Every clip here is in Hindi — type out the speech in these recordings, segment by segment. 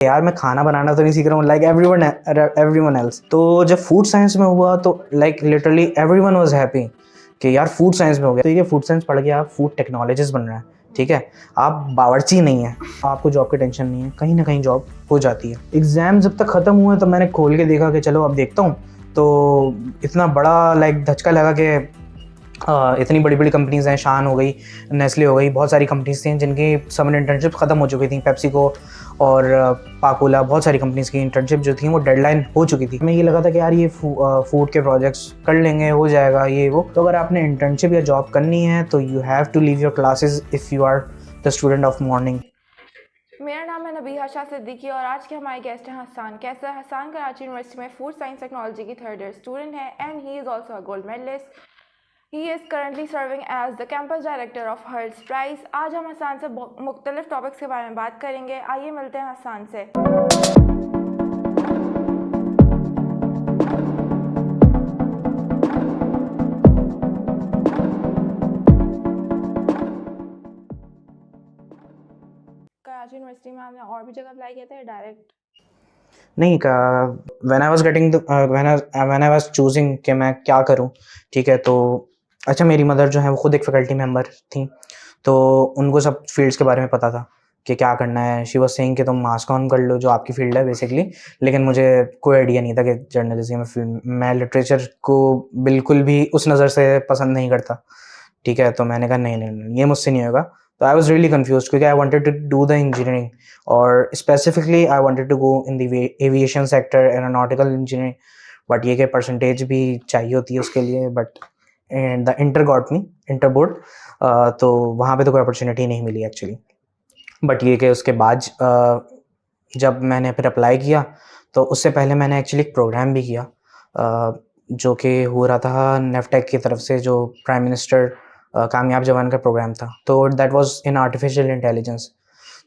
यार मैं खाना बनाना तो नहीं सीख रहा हूँ लाइक एवरीवन एल्स। तो जब फूड साइंस में हुआ तो like literally everyone was happy कि यार फूड साइंस में हो गया। तो ये फूड साइंस पढ़ के आप फूड टेक्नोलॉजिस्ट बन रहे हैं, ठीक है। आप बावर्ची नहीं है, आपको जॉब की टेंशन नहीं है, कहीं ना कहीं जॉब हो जाती है। एग्जाम जब तक ख़त्म हुए तो मैंने खोल के देखा कि चलो अब देखता हूँ, तो इतना बड़ा लाइक धचका लगा कि इतनी बड़ी बड़ी कंपनीज़ हैं, शान हो गई, नेस्ले हो गई, बहुत सारी कंपनीज़ थी जिनकी समर इंटर्नशिप ख़त्म हो चुकी थी। पेप्सिको और पाकोला, बहुत सारी कंपनीज़ की इंटर्नशिप जो थी वो डेडलाइन हो चुकी थी। हमें ये लगा था कि यार ये फूड के प्रोजेक्ट्स कर लेंगे, हो जाएगा ये वो। तो अगर आपने इंटर्नशिप या जॉब करनी है तो you have to leave your classes if you are the student of morning. मेरा नाम है नबीहा शाह सिद्दीकी और आज के हमारे गेस्ट हैं हसान। कैसा है हसान? कराची यूनिवर्सिटी में फूड साइंस टेक्नोलॉजी की थर्ड ईयर स्टूडेंट है and he is also a gold medalist. He is currently serving as the campus director of Hult Prize. आज हम हसान से मुख्तलिफ टॉपिक्स के बारे में बात करेंगे। आइए मिलते हैं हसान से। कराची यूनिवर्सिटी में आपने और भी जगह अप्लाई किया था डायरेक्ट? नहीं, व्हेन आई वाज चूजिंग कि मैं क्या करूं, ठीक है। तो अच्छा, मेरी मदर जो है वो खुद एक फैकल्टी मेंबर थी, तो उनको सब फील्ड्स के बारे में पता था कि क्या करना है। शी वाज सेइंग कि तुम मास कॉम कर लो जो आपकी फील्ड है बेसिकली। लेकिन मुझे कोई आइडिया नहीं था कि जर्नलिज्म में फिल्म, मैं लिटरेचर को बिल्कुल भी उस नज़र से पसंद नहीं करता, ठीक है। तो मैंने कहा नहीं नहीं नहीं, ये मुझसे नहीं होगा। तो आई वाज रियली कंफ्यूज क्योंकि I wanted to do the engineering और specifically I wanted to go in the aviation sector, aeronautical engineering. But ये कि परसेंटेज भी चाहिए होती है उसके लिए। But the inter got me, inter board, तो वहाँ पे तो कोई अपॉर्चुनिटी नहीं मिली एक्चुअली। बट ये कि उसके बाद जब मैंने फिर अप्लाई किया तो उससे पहले मैंने एक्चुअली एक प्रोग्राम भी किया जो कि हो रहा था नेफ्टेक की तरफ से, जो प्राइम मिनिस्टर कामयाब जवान का प्रोग्राम था। तो that was in artificial intelligence.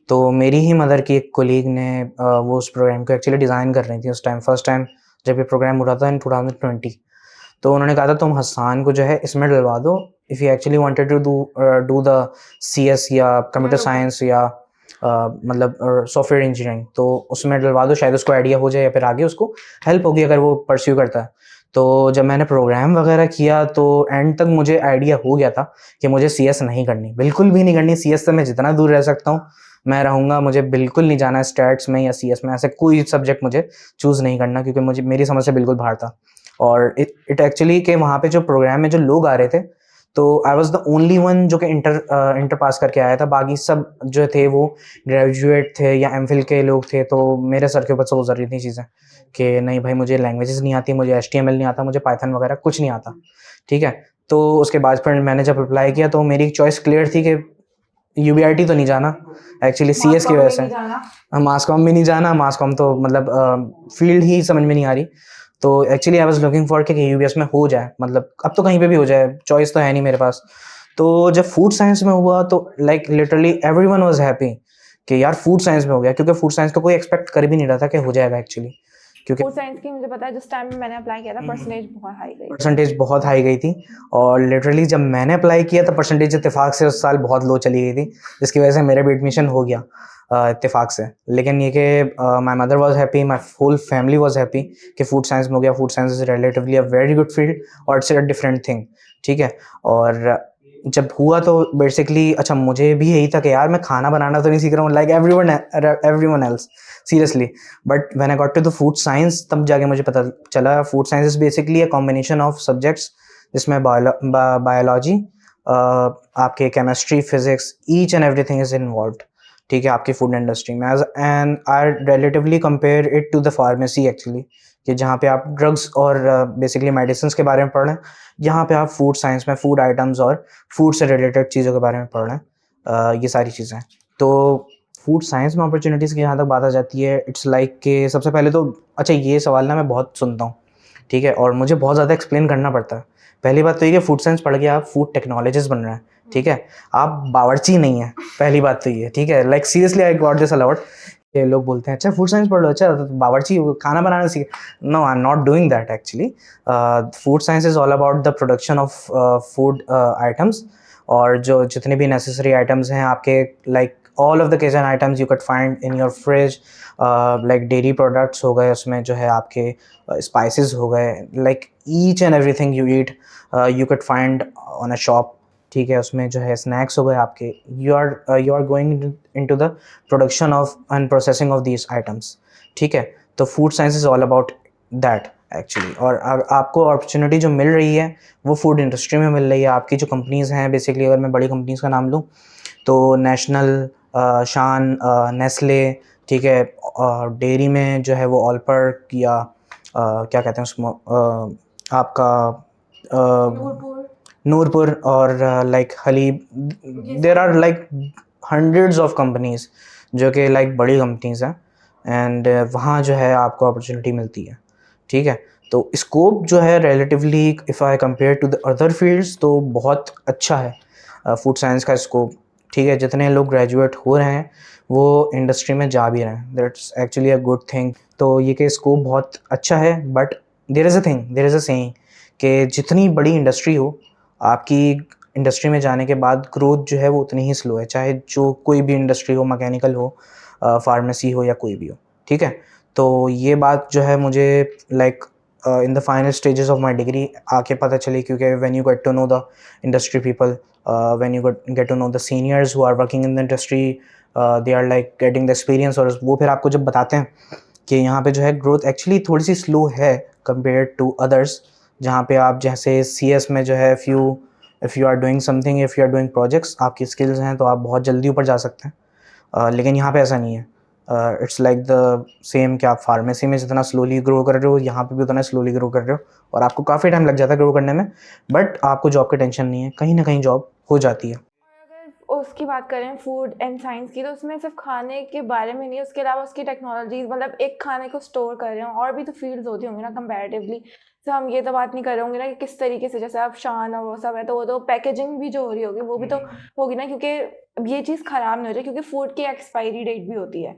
तो मेरी ही मदर की एक कोलीग ने वो उस प्रोग्राम को एक्चुअली डिज़ाइन कर रही थी उस टाइम, फर्स्ट टाइम जब ये प्रोग्राम हो रहा था इन 2020। तो उन्होंने कहा था तुम हसान को जो है इसमें डलवा दो, if you actually wanted to do the CS या कंप्यूटर साइंस या मतलब सॉफ्टवेयर इंजीनियरिंग, तो उसमें डलवा दो, शायद उसको आइडिया हो जाए या फिर आगे उसको हेल्प होगी अगर वो परस्यू करता है। तो जब मैंने प्रोग्राम वगैरह किया तो एंड तक मुझे आइडिया हो गया था कि मुझे CS नहीं करनी, बिल्कुल भी नहीं करनी। CS से मैं जितना दूर रह सकता हूँ मैं रहूँगा, मुझे बिल्कुल नहीं जाना है स्टैट्स में या CS में, ऐसे कोई सब्जेक्ट मुझे चूज़ नहीं करना क्योंकि मुझे मेरी समझ से बिल्कुल बाहर था। और इट एक्चुअली कि वहाँ पे जो प्रोग्राम में जो लोग आ रहे थे, तो I was the only one जो कि इंटर पास करके आया था। बाकी सब जो थे वो ग्रेजुएट थे या MPhil के लोग थे। तो मेरे सर के ऊपर से गुजर रही थी चीज़ें कि नहीं भाई मुझे लैंग्वेजेस नहीं आती, मुझे HTML नहीं आता, मुझे पाइथन वगैरह कुछ नहीं आता, ठीक है। तो उसके बाद फिर मैंने जब अप्लाई किया तो मेरी चॉइस क्लियर थी कि UBIT तो नहीं जाना एक्चुअली CS की वजह से, मास कॉम भी नहीं जाना। मास कॉम तो मतलब फील्ड ही समझ में नहीं आ रही। तो actually I was looking for कि UBS में हो जाए, मतलब अब तो कहीं पे भी हो जाए, चॉइस तो है नहीं मेरे पास। तो जब फूड साइंस में हुआ तो like literally everyone was happy कि यार फूड साइंस में हो गया, क्योंकि फूड साइंस का कोई एक्सपेक्ट कर भी नहीं रहा था कि हो जाएगा एक्चुअली। क्योंकि फूड साइंस की मुझे पता है जिस टाइम में मैंने अप्लाई किया था परसेंटेज बहुत हाई गई थी। और लिटरली जब मैंने अप्लाई किया तो परसेंटेज इत्तेफाक से उस साल बहुत लो चली गई थी, जिसकी वजह से मेरा भी एडमिशन हो गया इत्तेफाक से। लेकिन ये कि my mother was happy, my whole family was happy कि फूड साइंस में हो गया। Food science is relatively a very good field और इट्स अ डिफरेंट थिंग, ठीक है। और जब हुआ तो बेसिकली अच्छा मुझे भी यही था कि यार मैं खाना बनाना तो नहीं सीख रहा हूँ like everyone else, seriously. But when I got to the food science तब जाके मुझे पता चला food science is basically a combination of subjects, जिसमें बायोलॉजी, आपके chemistry, physics, each and everything is involved, ठीक है, आपकी फूड इंडस्ट्री में। And I relatively compare it to the pharmacy actually, कि जहाँ पे आप ड्रग्स और बेसिकली मेडिसिन के बारे में पढ़ रहे हैं, यहाँ पे आप फूड साइंस में फूड आइटम्स और फूड से रिलेटेड चीज़ों के बारे में पढ़ रहे हैं, ये सारी चीज़ें। तो फूड साइंस में अपॉर्चुनिटीज़ की जहाँ तक बात आ जाती है, इट्स लाइक कि सबसे पहले तो अच्छा ये सवाल ना मैं बहुत सुनता हूँ, ठीक है, और मुझे बहुत ज़्यादा एक्सप्लेन करना पड़ता है। पहली बात तो ये कि फूड साइंस पढ़ के आप फूड टेक्नोलॉजिस्ट बन रहे हैं, ठीक है, आप बावर्ची नहीं है, पहली बात तो ये, ठीक है। Like seriously I got this allowed. ये लोग बोलते हैं अच्छा फूड साइंस पढ़ लो, अच्छा तो बावर्ची खाना बनाना सीखे। No, I am not doing that actually. Food science is all about the production of food items, और जो जितने भी नेसेसरी आइटम्स हैं आपके, like all of the kitchen items you can find in your fridge, like dairy products हो गए, उसमें जो है आपके स्पाइसेस हो गए, like each and everything you eat you can find on a shop, ठीक है। उसमें जो है स्नैक्स हो गए आपके, you are going into the production of and processing of these items, ठीक है। तो food science is all about that actually. और आपको अपॉर्चुनिटी जो मिल रही है वो फूड इंडस्ट्री में मिल रही है। आपकी जो कंपनीज़ हैं बेसिकली, अगर मैं बड़ी कंपनीज़ का नाम लूँ तो नेशनल, शान, नेस्ले, ठीक है। डेयरी में जो है वो ऑलपर या क्या कहते हैं उसको, आपका नूरपुर और like Haleeb, there are like hundreds of companies जो कि लाइक बड़ी कंपनीज़ हैं, एंड वहाँ जो है आपको अपॉर्चुनिटी मिलती है, ठीक है। तो स्कोप जो है relatively if I compare to the other fields तो बहुत अच्छा है फूड साइंस का स्कोप, ठीक है। जितने लोग ग्रेजुएट हो रहे हैं वो इंडस्ट्री में जा भी रहे हैं, that's actually a good thing. तो ये कि स्कोप बहुत अच्छा है, but there is a saying कि जितनी बड़ी इंडस्ट्री हो, आपकी इंडस्ट्री में जाने के बाद ग्रोथ जो है वो उतनी ही स्लो है, चाहे जो कोई भी इंडस्ट्री हो, मैकेनिकल हो, फार्मेसी हो या कोई भी हो, ठीक है। तो ये बात जो है मुझे like in the final stages of my degree आके पता चली, क्योंकि when you get to know the industry people, when you get to know the seniors who are working in the industry, they are like getting the experience, और वो फिर आपको जब बताते हैं कि यहाँ पे जो है ग्रोथ एक्चुअली थोड़ी सी स्लो है कंपेयर टू अदर्स, जहाँ पे आप जैसे CS में जो है if you are doing something, if you are doing projects, आपकी स्किल्स हैं तो आप बहुत जल्दी ऊपर जा सकते हैं, लेकिन यहाँ पे ऐसा नहीं है। इट्स लाइक द सेम कि आप फार्मेसी में जितना स्लोली ग्रो कर रहे हो, यहाँ पे भी उतना स्लोली ग्रो कर रहे हो, और आपको काफ़ी टाइम लग जाता है ग्रो करने में, बट आपको जॉब की टेंशन नहीं है, कहीं ना कहीं जॉब हो जाती है। अगर उसकी बात करें फूड एंड साइंस की, तो उसमें सिर्फ खाने के बारे में नहीं, उसके अलावा उसकी टेक्नोलॉजीज, मतलब एक खाने को स्टोर कर रहे हो और भी तो फील्ड्स होती होंगी ना कंपैरेटिवली। तो हम ये तो बात नहीं कर रहे होंगे ना कि किस तरीके से, जैसे आप शान और वो सब है, तो वो तो पैकेजिंग भी जो हो रही होगी वो भी तो होगी ना, क्योंकि ये चीज़ ख़राब नहीं हो जाए, क्योंकि फूड की एक्सपायरी डेट भी होती है,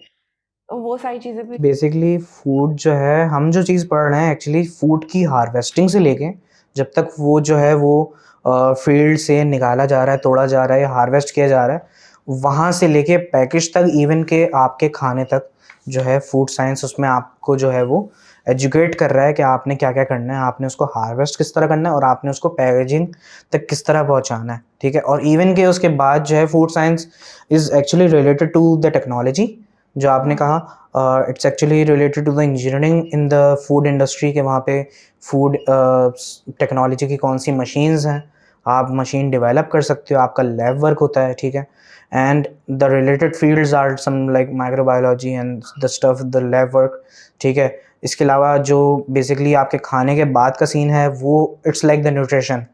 तो वो सारी चीज़ें भी। बेसिकली फूड जो है, हम जो चीज़ पढ़ रहे हैं एक्चुअली फूड की हार्वेस्टिंग से लेके जब तक वो जो है वो फील्ड से निकाला जा रहा है, तोड़ा जा रहा है, हार्वेस्ट किया जा रहा है, वहाँ से लेके पैकेज तक, इवन के आपके खाने तक जो है फूड साइंस उसमें आपको जो है वो एजुकेट कर रहा है कि आपने क्या क्या करना है, आपने उसको हार्वेस्ट किस तरह करना है और आपने उसको पैकेजिंग तक किस तरह पहुँचाना है, ठीक है। और इवन के उसके बाद जो है food science is actually related to the technology, जो आपने कहा, it's actually related to the engineering in the food industry, के वहाँ पे फूड टेक्नोलॉजी की कौन सी मशीन्स हैं, आप मशीन डेवलप कर सकते हो, आपका लैब वर्क होता है, ठीक है। And the related fields are some like microbiology and the stuff, the lab work, ठीक है। इसके अलावा जो बेसिकली आपके खाने के बाद का सीन है वो इट्स लाइक द न्यूट्रिशन,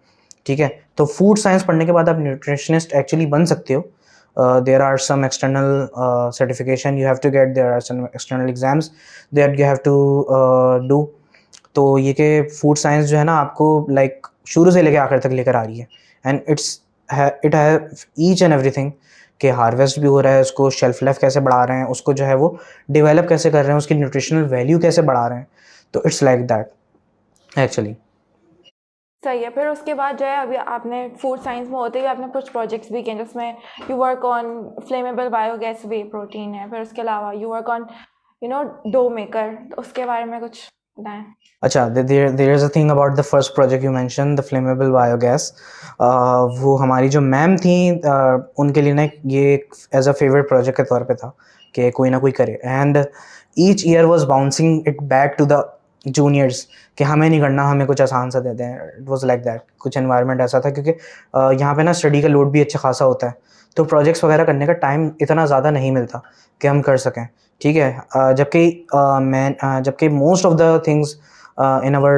ठीक है। तो फूड साइंस पढ़ने के बाद आप न्यूट्रिशनिस्ट एक्चुअली बन सकते हो। There are some external certification you have to get, there are some external exams that you have to do। तो ये कि फूड साइंस जो है ना आपको लाइक शुरू से लेकर आखिर तक लेकर आ रही है, and it have each and everything, कि हार्वेस्ट भी हो रहा है, उसको शेल्फ लाइफ कैसे बढ़ा रहे हैं, उसको जो है वो डेवलप कैसे कर रहे हैं, उसकी न्यूट्रिशनल वैल्यू कैसे बढ़ा रहे हैं, तो इट्स लाइक दैट एक्चुअली। सही है। फिर उसके बाद जो है, अभी आपने फूड साइंस में होते हुए आपने कुछ प्रोजेक्ट्स भी किए जिसमें you work on flammable biogas whey protein है, फिर उसके अलावा you work on dough maker, तो उसके बारे में कुछ बताएं। अच्छा, there is a thing about the first project you mention, the flammable biogas. वो हमारी जो मैम थी उनके लिए ना ये एज अ फेवरेट प्रोजेक्ट के तौर पे था कि कोई ना कोई करे, and each year was bouncing it back to the juniors कि हमें नहीं करना, हमें कुछ आसान सा दे दें। इट वाज लाइक दैट, कुछ एनवायरनमेंट ऐसा था, क्योंकि यहाँ पे ना स्टडी का लोड भी अच्छा खासा होता है, तो प्रोजेक्ट्स वगैरह करने का टाइम इतना ज़्यादा नहीं मिलता कि हम कर सकें, ठीक है। जबकि most of the things in our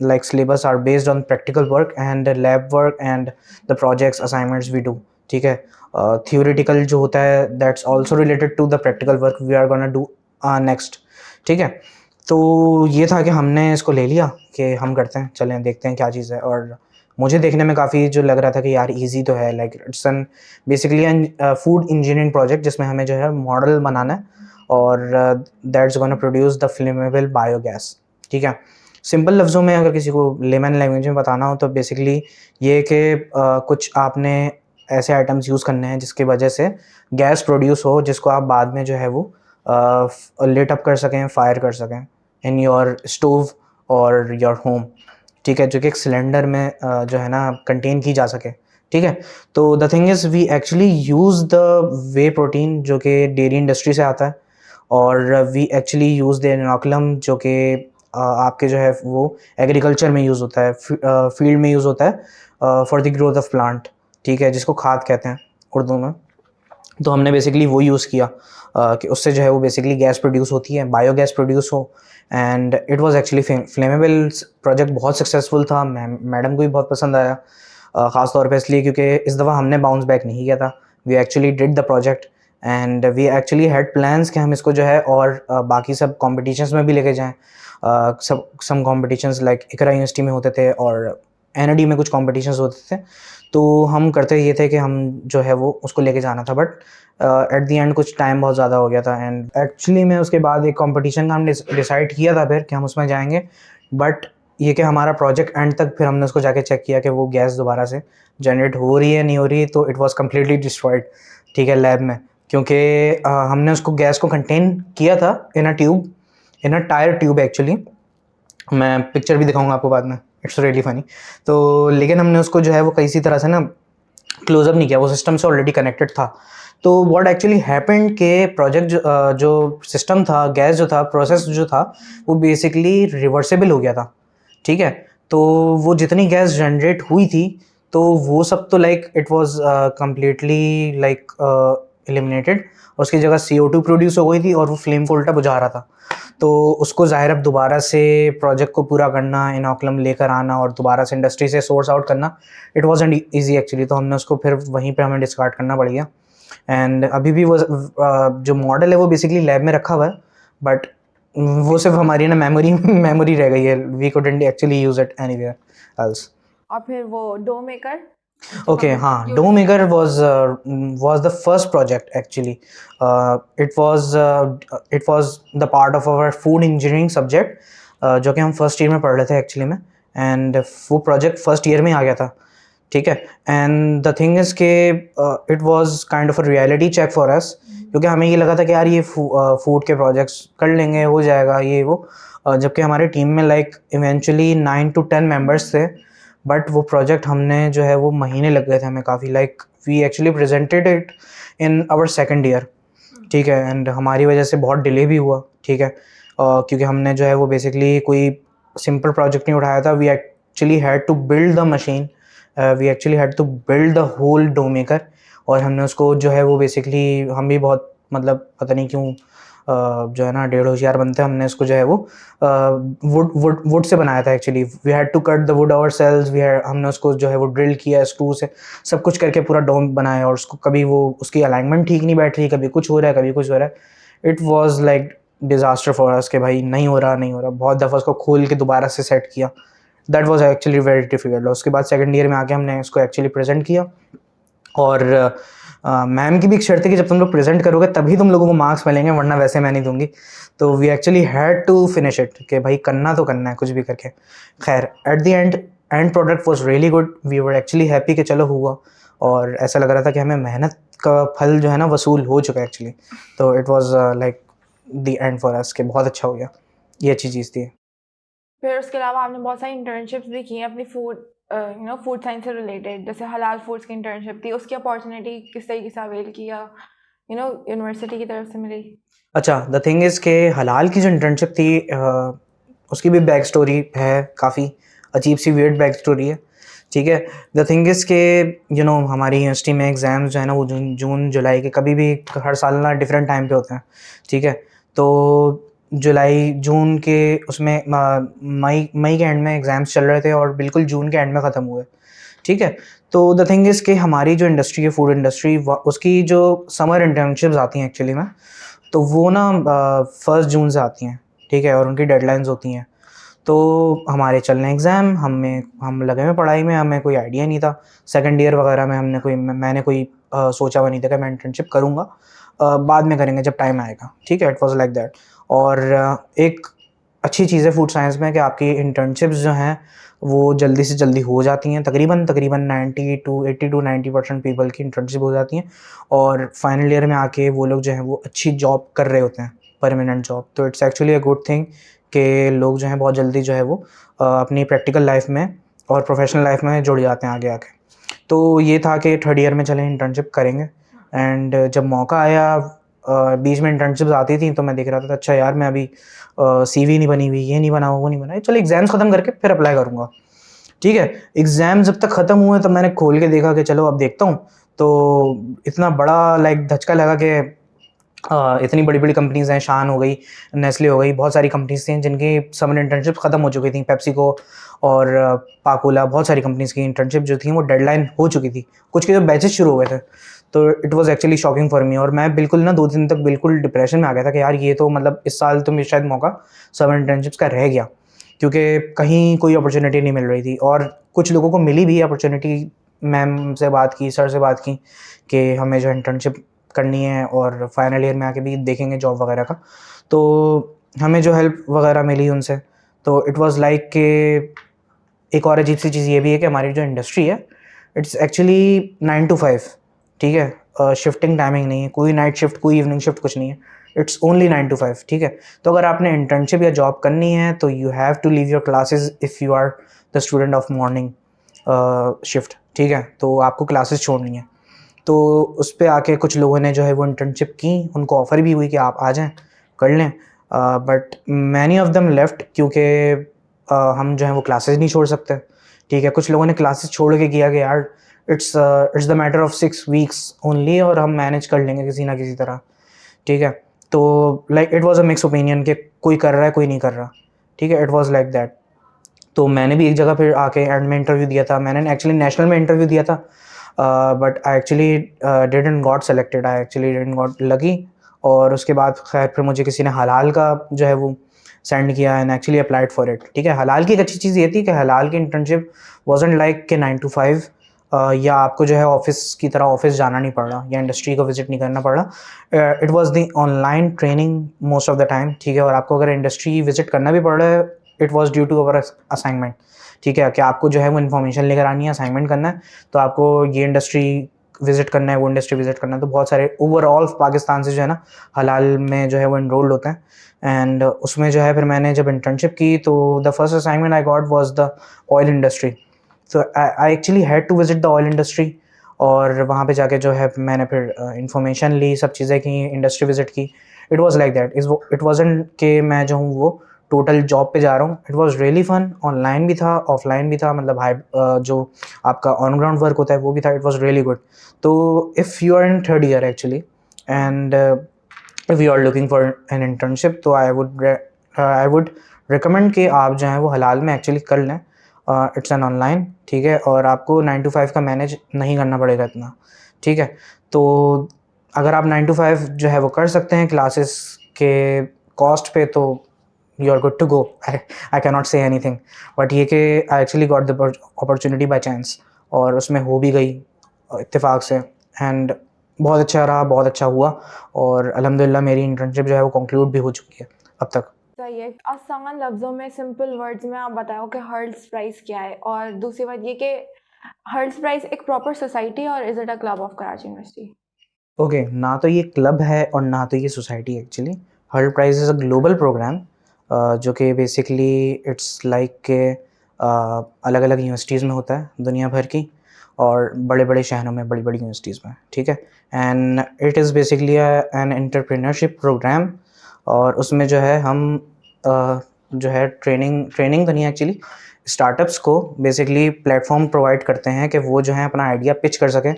like syllabus are based on practical work and lab work and the projects assignments we do, ठीक है। theoretical जो होता है that's also related to the practical work we are gonna do next, ठीक है। तो ये था कि हमने इसको ले लिया कि हम करते हैं, चलें देखते हैं क्या चीज़ है, और मुझे देखने में काफ़ी जो लग रहा था कि यार इजी तो है, like it's an basically an food engineering project जिसमें हमें जो है मॉडल बनाना है, और that's gonna produce the flammable biogas, ठीक है। सिंपल लफ्ज़ों में अगर किसी को लेमन लैंग्वेज में बताना हो तो बेसिकली ये कि कुछ आपने ऐसे आइटम्स यूज़ करने हैं जिसकी वजह से गैस प्रोड्यूस हो, जिसको आप बाद में जो है वो लिट अप कर सकें, फायर कर सकें इन योर स्टोव और योर होम, ठीक है, जो कि एक सिलेंडर में जो है ना कंटेन की जा सके, ठीक है। तो the thing is we actually use the whey protein जो कि डेयरी इंडस्ट्री से आता है, और we actually use the inoculum जो कि आपके जो है वो एग्रीकल्चर में यूज़ होता है, फील्ड में यूज़ होता है for the growth of plant, ठीक है, जिसको खाद कहते हैं उर्दू में। तो हमने बेसिकली वो यूज़ किया कि उससे जो है वो बेसिकली गैस प्रोड्यूस होती है, बायोगैस प्रोड्यूस हो, and it was actually flammable. Project बहुत सक्सेसफुल था, मैडम को भी बहुत पसंद आया, ख़ास तौर पे इसलिए क्योंकि इस दफ़ा हमने बाउंस बैक नहीं किया था, we actually did the project and we actually had plans कि हम इसको जो है और बाकी सब कॉम्पिटिशन्स में भी लेके जाएँ। सम कॉम्पिटिशन्स लाइक इकरा यूनिवर्सिटी में होते थे और एनडी में कुछ कॉम्पिटिशन्स होते थे, तो हम करते ये थे कि हम जो है वो उसको लेके जाना था, बट एट दी एंड कुछ टाइम बहुत ज़्यादा हो गया था, एंड एक्चुअली में उसके बाद एक कंपटीशन का हमने डिसाइड किया था फिर कि हम उसमें जाएंगे, बट ये कि हमारा प्रोजेक्ट एंड तक फिर हमने उसको जाके चेक किया कि वो गैस दोबारा से जनरेट हो रही है नहीं हो रही, तो इट वाज कम्प्लीटली डिस्ट्रॉयड, ठीक है, लैब में, क्योंकि हमने उसको गैस को कंटेन किया था इन अ टायर ट्यूब एक्चुअली। मैं पिक्चर भी दिखाऊंगा आपको बाद में, इट्स रियली फनी। तो लेकिन हमने उसको जो है वो किसी तरह से ना क्लोजअप नहीं किया, वो सिस्टम से ऑलरेडी कनेक्टेड था। तो व्हाट एक्चुअली हैपेंड के प्रोजेक्ट जो सिस्टम था, गैस जो था, प्रोसेस जो था, वो बेसिकली रिवर्सेबल हो गया था, ठीक है। तो वो जितनी गैस जनरेट हुई थी तो वो सब तो like it was completely like eliminated, और उसकी जगह CO2 प्रोड्यूस हो गई थी और वो फ्लेम को उल्टा बुझा रहा था। तो उसको ज़ाहिर अब दोबारा से प्रोजेक्ट को पूरा करना, इनोकुलम लेकर आना और दोबारा से इंडस्ट्री से सोर्स आउट करना, इट वाज़न्ट ईजी एक्चुअली। तो हमने उसको फिर वहीं पे हमें डिस्कार्ड करना पड़ गया, एंड अभी भी वो जो मॉडल है वो बेसिकली लैब में रखा हुआ है, बट वो सिर्फ हमारी ना मेमोरी रह गई है, we couldn't actually use it anywhere else. और फिर वो डो मेकर। Okay, हाँ, Dough Maker was the first project actually. It was the part of our food engineering subject, जो कि हम फर्स्ट ईयर में पढ़ रहे थे एक्चुअली में, एंड वो प्रोजेक्ट फर्स्ट ईयर में ही आ गया था, ठीक है। एंड द थिंग इज़ के it was kind of a reality check for us, क्योंकि हमें ये लगा था कि यार ये फूड के प्रोजेक्ट्स कर लेंगे, हो जाएगा ये वो, जबकि हमारे टीम में लाइक इवेंचुअली 9 to 10 मेंबर्स थे, बट वो प्रोजेक्ट हमने जो है वो महीने लग गए थे हमें काफ़ी, like we actually presented it in our second year, ठीक है, एंड हमारी वजह से बहुत डिले भी हुआ, ठीक है, क्योंकि हमने जो है वो बेसिकली कोई सिंपल प्रोजेक्ट नहीं उठाया था, we actually had to build the machine, we actually had to build the whole dough maker, और हमने उसको जो है वो बेसिकली हम भी बहुत मतलब पता नहीं क्यों जो है ना 1.5 होशियार बनते हैं, हमने इसको जो है वो वुड से बनाया था actually. We had to cut the wood ourselves, हमने उसको जो है वो ड्रिल किया स्क्रू से, सब कुछ करके पूरा डोम बनाया, और उसको कभी वो उसकी अलाइनमेंट ठीक नहीं बैठ रही, कभी कुछ हो रहा है, कभी कुछ हो रहा है। It was like disaster for us कि भाई नहीं हो रहा, बहुत दफ़ा उसको खोल के दोबारा से सेट किया, that was actually very difficult. उसके बाद सेकंड ईयर में आके हमने इसको एक्चुअली प्रेजेंट किया, और मैम की भी एक शर्त है कि जब तुम लोग प्रेजेंट करोगे तभी तुम लोगों को मार्क्स मिलेंगे, वरना वैसे मैं नहीं दूंगी। तो we actually had to finish it कि भाई करना तो करना है कुछ भी करके। खैर at the end product was really good, we were actually happy कि चलो हुआ, और ऐसा लग रहा था कि हमें मेहनत का फल जो है ना वसूल हो चुका है एक्चुअली। तो it was like the end for us कि बहुत अच्छा हो गया, ये अच्छी चीज़ थी। फिर उसके अलावा आपने बहुत सारी इंटर्नशिप्स भी की हैं अपनी फूड साइंस से रिलेटेड, जैसे हलाल फूड्स की इंटर्नशिप थी, उसकी अपॉर्चुनिटी किस तरीके से अवेल किया, यूनिवर्सिटी की तरफ से मिली? अच्छा, द थिंग इज़ के हलाल की जो इंटर्नशिप थी उसकी भी बैक स्टोरी है, काफ़ी अजीब सी वियर्ड बैक स्टोरी है, ठीक है। द थिंग इज़ के हमारी यूनिवर्सिटी में एग्ज़ाम्स जो है ना वो जून जुलाई के कभी भी हर साल ना डिफरेंट टाइम पे होते हैं, ठीक है। तो जुलाई जून के उसमें मई के एंड में एग्ज़ाम्स चल रहे थे और बिल्कुल जून के एंड में ख़त्म हुए, ठीक है। तो द थिंग इज़ कि हमारी जो इंडस्ट्री है फूड इंडस्ट्री, उसकी जो समर इंटर्नशिप्स आती हैं एक्चुअली में, तो वो ना 1 जून से आती हैं, ठीक है, और उनकी डेडलाइंस होती हैं। तो हमारे चलने एग्ज़ाम, हम लगे हुए पढ़ाई में, हमें कोई आइडिया नहीं था। सेकंड ईयर वगैरह में मैंने कोई सोचा हुआ नहीं था कि मैं इंटर्नशिप करूँगा, बाद में करेंगे जब टाइम आएगा, ठीक है, इट वाज लाइक दैट। और एक अच्छी चीज़ है फूड साइंस में कि आपकी इंटर्नशिप्स जो हैं वो जल्दी से जल्दी हो जाती हैं, तकरीबन 80 to 90% पीपल की इंटर्नशिप हो जाती हैं और फाइनल ईयर में आके वो लोग जो हैं वो अच्छी जॉब कर रहे होते हैं, परमानेंट जॉब। तो it's actually a good thing कि लोग जो हैं बहुत जल्दी जो है वो अपनी प्रैक्टिकल लाइफ में और प्रोफेशनल लाइफ में जुड़ जाते हैं आगे आके। तो ये था कि थर्ड ईयर में चले इंटर्नशिप करेंगे। एंड जब मौका आया, बीच में इंटर्नशिप्स आती थी तो मैं देख रहा था अच्छा यार मैं अभी सीवी नहीं बनी हुई, ये नहीं बना, वो नहीं बना, चलो एग्ज़ाम्स ख़त्म करके फिर अप्लाई करूँगा। ठीक है, एग्ज़ाम जब तक ख़त्म हुए तब मैंने खोल के देखा कि चलो अब देखता हूँ। तो इतना बड़ा लाइक धचका लगा कि इतनी बड़ी-बड़ी कंपनीज़ हैं, शान हो गई, नेस्ले हो गई, बहुत सारी कंपनीज़ थी जिनकी समर इंटर्नशिप ख़त्म हो चुकी थी। पेप्सिको और पाकोला, बहुत सारी कंपनीज़ की इंटर्नशिप जो थी वो डेडलाइन हो चुकी थी। कुछ के तो बैचेस शुरू हो गए थे। तो it was actually shocking for me और मैं बिल्कुल ना 2 दिन तक बिल्कुल डिप्रेशन में आ गया था कि यार ये तो मतलब इस साल तो शायद मौका समर इंटर्नशिप्स का रह गया। क्योंकि कहीं कोई अपॉर्चुनिटी नहीं मिल रही थी और कुछ लोगों को मिली भी अपॉर्चुनिटी। मैम से बात की, सर से बात की कि हमें जो इंटर्नशिप करनी है और फाइनल ईयर में आके भी देखेंगे जॉब वगैरह का। तो हमें जो हेल्प वगैरह मिली उनसे, तो इट वाज़ लाइक कि एक और अजीब सी चीज़ ये भी है कि हमारी जो इंडस्ट्री है इट्स एक्चुअली 9 to 5। ठीक है, शिफ्टिंग टाइमिंग नहीं है, कोई नाइट शिफ्ट, कोई इवनिंग शिफ्ट, कुछ नहीं है। It's only 9 to 5। ठीक है, तो अगर आपने इंटर्नशिप या जॉब करनी है तो you have to leave your classes if you are the student of morning shift. ठीक है, तो आपको क्लासेस छोड़नी है। तो उस पे आके कुछ लोगों ने जो है वो इंटर्नशिप की, उनको ऑफ़र भी हुई कि आप आ जाएँ, कर लें। But many of them left क्योंकि हम जो है वो क्लासेस नहीं छोड़ सकते। ठीक है, कुछ लोगों ने क्लासेस छोड़ के किया कि यार it's the matter of 6 weeks only और हम मैनेज कर लेंगे किसी ना किसी तरह। ठीक है, तो like it was a mix opinion कि कोई कर रहा है, कोई नहीं कर रहा। ठीक है, इट वाज़ लाइक दैट। तो मैंने भी एक जगह फिर आके एंड में इंटरव्यू दिया था। मैंने एक्चुअली नेशनल में इंटरव्यू दिया था, but I actually didn't got selected, I actually didn't got lucky. और उसके बाद खैर फिर मुझे किसी ने हलाल का जो है वो सेंड किया and actually applied for it. ठीक है, हलाल की एक अच्छी चीज़ ये थी कि हलाल की इंटर्नशिप वाजंट लाइक कि 9 to 5 या आपको जो है ऑफिस की तरह ऑफिस जाना नहीं पड़ रहा या इंडस्ट्री को विजिट नहीं करना पड़ रहा। It was the online training most of the time. ठीक है, और आपको अगर इंडस्ट्री विजिट करना भी पड़ रहा है it was due to our assignment. ठीक है, कि आपको जो है वो इन्फॉर्मेशन लेकर आनी है, असाइनमेंट करना है, तो आपको ये इंडस्ट्री विजिट करना है, वो इंडस्ट्री विजिट करना है। तो बहुत सारे ओवरऑल पाकिस्तान से जो है ना हलाल में जो है वो इनरोल्ड होते हैं। एंड उसमें जो है फिर मैंने जब इंटर्नशिप की तो the first assignment I got was the oil industry. So I actually had to visit the oil industry और वहाँ पे जाके जो है मैंने फिर इन्फॉर्मेशन ली, सब चीज़ें की, इंडस्ट्री विजिट की। It was like that. It wasn't कि मैं जो हूँ वो टोटल जॉब पे जा रहा हूँ। It was really fun, online भी था, ऑफलाइन भी था, मतलब जो आपका ऑन ग्राउंड वर्क होता है वो भी था। It was really good. तो if you are in third year actually and if you are looking for an internship तो आई वुड रिकमेंड कि आप जो है वो हलाल में एक्चुअली कर लें। It's an online. ठीक है, और आपको 9 to 5 का मैनेज नहीं करना पड़ेगा इतना। ठीक है, तो अगर आप 9 to 5 जो है वो कर सकते हैं क्लासेस के कॉस्ट पे तो you are good to go. I can not say anything, but ये कि I actually got the opportunity by chance और उसमें हो भी गई इत्तेफाक से। एंड बहुत अच्छा रहा, बहुत अच्छा हुआ और अल्हम्दुलिल्लाह मेरी इंटर्नशिप जो है वो कंक्लूड भी हो चुकी है अब तक। सही है। आसान लफ्ज़ों में, सिंपल वर्ड्स में आप बताओ कि हर्ट्ज़ प्राइस क्या है, और दूसरी बात ये कि हर्ट्ज़ प्राइस एक प्रॉपर सोसाइटी है और is it a club of Karachi university? Okay, ना तो ये क्लब है और ना तो ये सोसाइटी है एक्चुअली। Hult Prize is a global program जो कि बेसिकली इट्स लाइक के अलग अलग यूनिवर्सिटीज़ में होता है दुनिया भर की और बड़े बड़े शहरों में, बड़ी बड़ी यूनिवर्सिटीज़ में। ठीक है, and it is basically an entrepreneurship program और उसमें जो है हम जो है ट्रेनिंग तो नहीं एक्चुअली, स्टार्टअप्स को बेसिकली प्लेटफॉर्म प्रोवाइड करते हैं कि वो जो है अपना आइडिया पिच कर सकें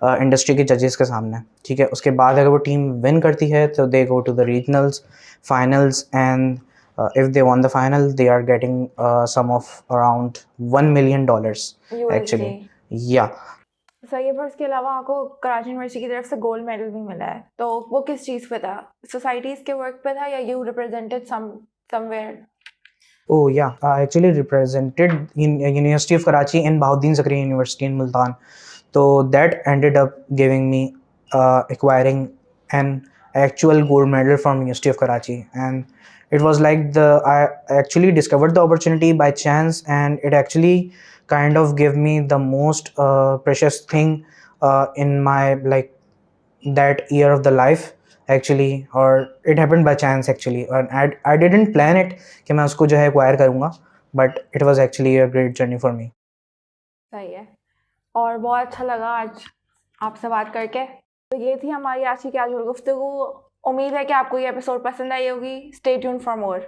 इंडस्ट्री के जजेस के सामने। ठीक है, उसके बाद अगर वो टीम विन करती है तो they go to the regionals, finals and if they won the final they are getting some of around $1 million actually. USD। या सही है, पर उसके अलावा आपको कराची यूनिवर्सिटी की तरफ से गोल्ड मेडल भी मिला है, तो वो किस चीज़ पे था? सोसाइटीज़ के वर्क पे था या you represented somewhere? Oh yeah, I actually represented in University of Karachi in Bahauddin Zakariya University in Multan. So that ended up giving me acquiring an actual gold medal from University of Karachi, and it was like I actually discovered the opportunity by chance, and it actually kind of gave me the most precious thing in my like that year of the life actually, or it happened by chance actually, and I didn't plan it कि मैं उसको जो है acquire करूँगा, but it was actually a great journey for me. सही है, और बहुत अच्छा लगा आज आपसे बात करके। तो ये थी हमारी आज की कैजुअल गुफ्तगू। उम्मीद है कि आपको ये एपिसोड पसंद आई होगी। Stay tuned for more.